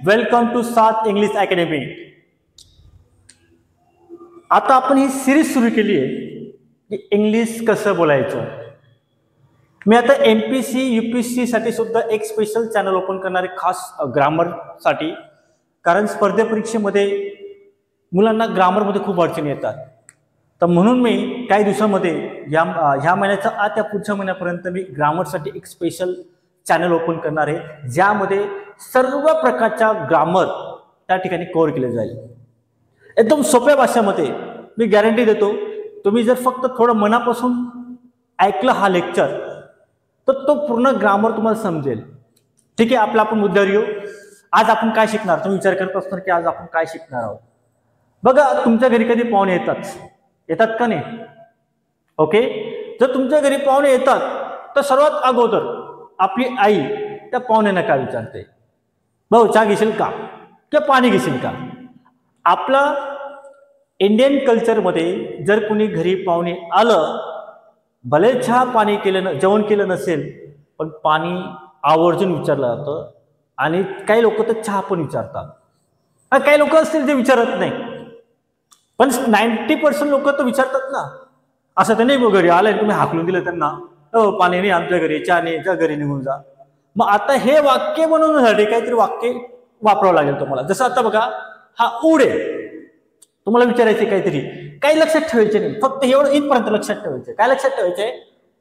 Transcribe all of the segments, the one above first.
Welcome to सात English academy. आता आपण ही सिरीज सुरू केली आहे की इंग्लिश कसं बोलायचं. मी आता MPC UPSC साठी सुद्धा एक स्पेशल चॅनल ओपन करणार आहे, खास ग्रामरसाठी. कारण स्पर्धा परीक्षेमध्ये मुलांना ग्रामरमध्ये खूप अडचणी येतात. तर म्हणून मी काही दिवसामध्ये ह्या महिन्याच्या त्या पुढच्या महिन्यापर्यंत मी ग्रामरसाठी एक स्पेशल चॅनल ओपन करणार आहे, ज्यामध्ये सर्व प्रकारच्या ग्रामर त्या ठिकाणी कव्हर केले जाईल. एकदम सोप्या भाषेमध्ये मी गॅरंटी देतो. तुम्ही जर फक्त थोडं मनापासून ऐकलं हा लेक्चर तर तो पूर्ण ग्रामर तुम्हाला समजेल. ठीक आहे, आपण मुद्द्यावर येऊ. आज आपण काय शिकणार, तुम्ही विचार करत असणार की आज आपण काय शिकणार आहोत. बघा, तुमच्या घरी कधी पाहुणे येतात का नाही? ओके, जर तुमच्या घरी पाहुणे येतात तर सर्वात अगोदर आपली आई त्या पाहुण्यांना काय विचारते? भाऊ चहा घेशील का, किंवा पाणी घेशील का? आपला इंडियन कल्चरमध्ये जर कोणी घरी पाहुणे आलं, भले चहा पाणी केलं जेवण केलं नसेल, पण पाणी आवर्जून विचारलं जातं. आणि काही लोक तर चहा पण विचारतात. काही लोक असतील जे विचारत नाही, पण 90% लोक तर विचारतात ना. असं तर नाही घरी आलंय तुम्ही हाकलून दिलं त्यांना, पाणी नाही आमच्या घरी, चहा नाही, त्या घरी निघून जा. मग आता हे वाक्य बनवण्यासाठी काहीतरी वाक्य वापरावं लागेल तुम्हाला. जसं आता बघा, हा ऊड आहे, तुम्हाला विचारायचे काहीतरी, काही लक्षात ठेवायचे नाही, फक्त एवढं इथपर्यंत लक्षात ठेवायचे. काय लक्षात ठेवायचे?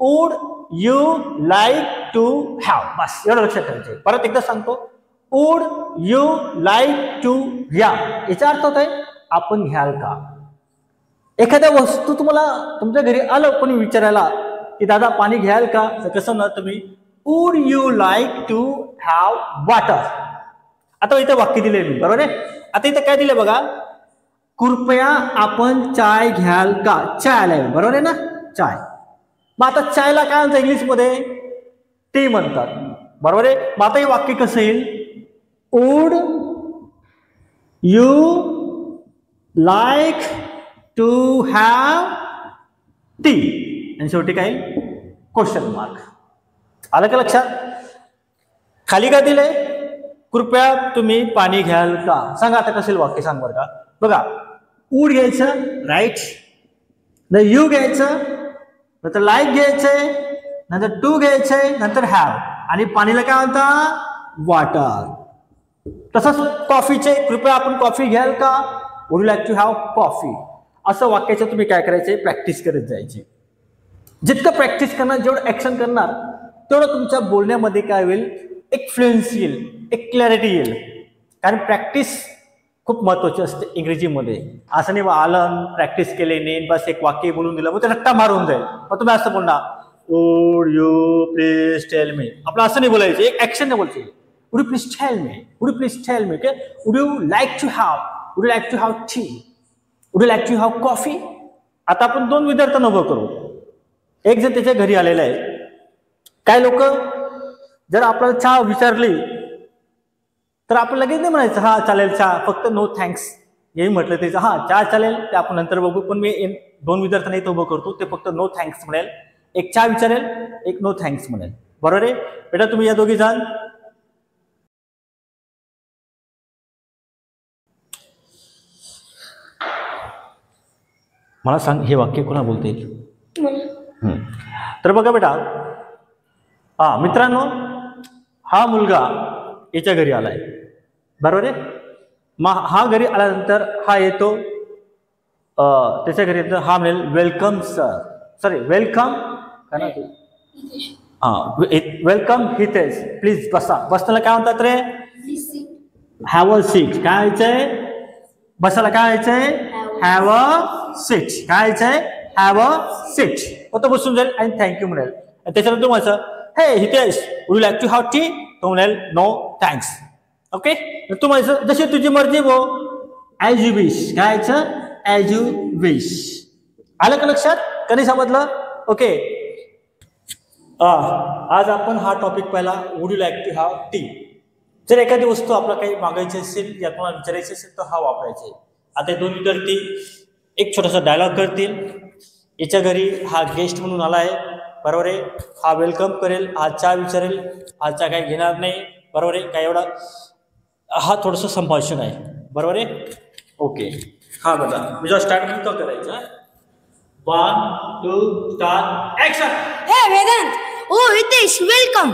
Would you like to have, बस एवढं लक्षात ठेवायचे. परत एकदा सांगतो, would you like to have याचा अर्थ होत आहे आपण घ्याल का. एखाद्या वस्तू तुम्हाला तुमच्या घरी आलं कोणी विचारायला की दादा पाणी घ्याल का, तर कसं ना तुम्ही would you like to have water. आता इथे वाक्य दिले मी, बरोबर आहे. आता इथे काय दिले बघा, कृपया आपण चाय घ्याल का. चाय आलाय, बरोबर आहे ना, चाय. मग आता चायला काय म्हणतात इंग्लिशमध्ये? टी म्हणतात, बरोबर आहे. मग आता हे वाक्य कसं येईल? Would you like to have tea, आणि शेवटी काय? Question mark. आलं का लक्षात? खाली काय दिलंय? कृपया तुम्ही पाणी घ्याल का. सांगा आता कसेल वाक्य, सांग बरं का. बघा, वुड घ्यायचं, राईट, नंतर यू घ्यायचं, नंतर लाईक घ्यायचंय, नंतर टू घ्यायचंय, नंतर हॅव, आणि पाणीला काय म्हणता? वॉटर. तसंच कॉफीचे, कृपया आपण कॉफी घ्याल का, would you like to have coffee. असं वाक्याचं तुम्ही काय करायचे? प्रॅक्टिस करत जायचे. जितकं प्रॅक्टिस करणार, जेवढं ऍक्शन करणार, तेवढं तुमच्या बोलण्यामध्ये काय होईल? एक फ्लुएन्सी येईल, एक क्लॅरिटी येईल. कारण प्रॅक्टिस खूप महत्वाची असते इंग्रजीमध्ये. असं नाही आलं प्रॅक्टिस केले नाही बस एक वाक्य बोलून दिलं मग ते रट्टा मारून जाईल. मग तुम्ही असं बोलणार, would you please tell me. आपलं असं नाही बोलायचं, एक ऍक्शन नाही बोलायचं. Would you please tell me, would you please tell me. Would you like to have, would you like to have tea, would you like to have coffee. आता आपण दोन विद्यार्थ्यांना उभं करू. एक जण त्याच्या घरी आलेला आहे. काय लोक जर आपल्याला चहा विचारली तर आपण लगेच नाही म्हणायचं हा चालेल चहा, फक्त नो थँक्स हे म्हटलं त्याचं हा चहा चालेल ते आपण नंतर बघू. पण मी दोन विद्यार्थ्यांना इथं उभं करतो, ते फक्त नो थँक्स म्हणेल. एक चहा विचारेल, एक नो थँक्स म्हणेल, बरोबर आहे. बेटा तुम्ही या दोघी जण मला सांग, हे वाक्य कोणा बोलता येईल? तर बघा बेटा, मित्रांनो, हा मुलगा याच्या घरी आलाय, बरोबर आहे. मग हा घरी आल्यानंतर हा येतो त्याच्या घरी, हा म्हणेल welcome sir, sorry welcome welcome Hitesh, please बसा. बसताना काय म्हणतात रे? Have a seat. काय व्हायचंय? बसायला काय व्हायचंय? Have a seat. काय व्हायचंय? Have a seat. तो बसून जाईल आणि थँक्यू म्हणेल. त्याच्यानंतर म्हणायचं, hey Hitesh would you like to have tea. तो म्हणेल नो थँक्स. ओके, तू म्हणायचं जशी तुझी मर्जी भो, ॲज यू विश. काय व्हायचं? As you wish. आलं का लक्षात? कधी समजलं? ओके, आज आपण हा टॉपिक पाहिला, would you like to have tea. जर एखादी वस्तू आपल्याला काही मागायची असेल या कोणाला विचारायची असेल तर हा वापरायचे. आता दोन विद्यार्थी एक छोटासा डायलॉग करतील. याच्या घरी हा गेस्ट म्हणून आला आहे, बरोबर आहे. हा वेलकम करेल, हा चहा विचारेल, हा चहा काही घेणार नाही, बरोबर आहे. काय एवढा हा थोडंसं संभाषण आहे, बरोबर आहे. ओके, हा बघा मी जेव्हा स्टार्ट म्हणतो करायचा 1 2 start action. Hey Vedant! Oh Hitesh, welcome.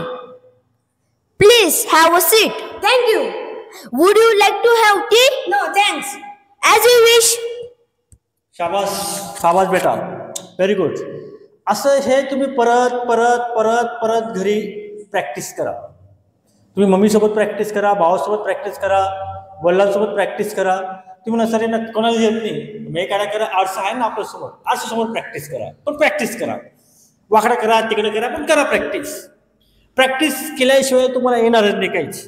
Please have a seat. Thank you. Would you like to have tea? No, thanks. As you wish. शाबास शाबास बेटा, व्हेरी गुड. असं हे तुम्ही परत परत परत परत घरी प्रॅक्टिस करा. तुम्ही मम्मीसोबत प्रॅक्टिस करा, भावासोबत प्रॅक्टिस करा, वडिलांसोबत प्रॅक्टिस करा. तुम्ही नसरे ना कोणाला येत नाही, मी काय करा, आरसा आहे ना आपल्यासमोर, आरशासमोर प्रॅक्टिस करा, पण प्रॅक्टिस करा. वाकडं करा तिकडे करा, पण करा प्रॅक्टिस. प्रॅक्टिस केल्याशिवाय तुम्हाला येणारच नाही काहीच.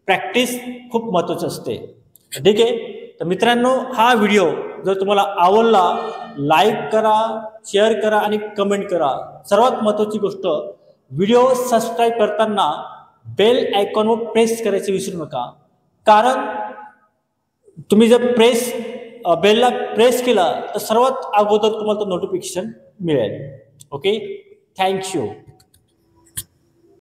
प्रॅक्टिस खूप महत्त्वाचं असते. ठीक आहे. तर मित्रांनो, हा व्हिडिओ जर तुम्हाला आवडला, लाईक करा, शेअर करा आणि कमेंट करा. सर्वात महत्त्वाची गोष्ट, व्हिडिओ सबस्क्राईब करताना बेल आयकॉनवर प्रेस करायचं विसरू नका. कारण तुम्ही जर बेलला प्रेस केला तर सर्वात अगोदर तुम्हाला नोटिफिकेशन मिळेल. Okay, thank you.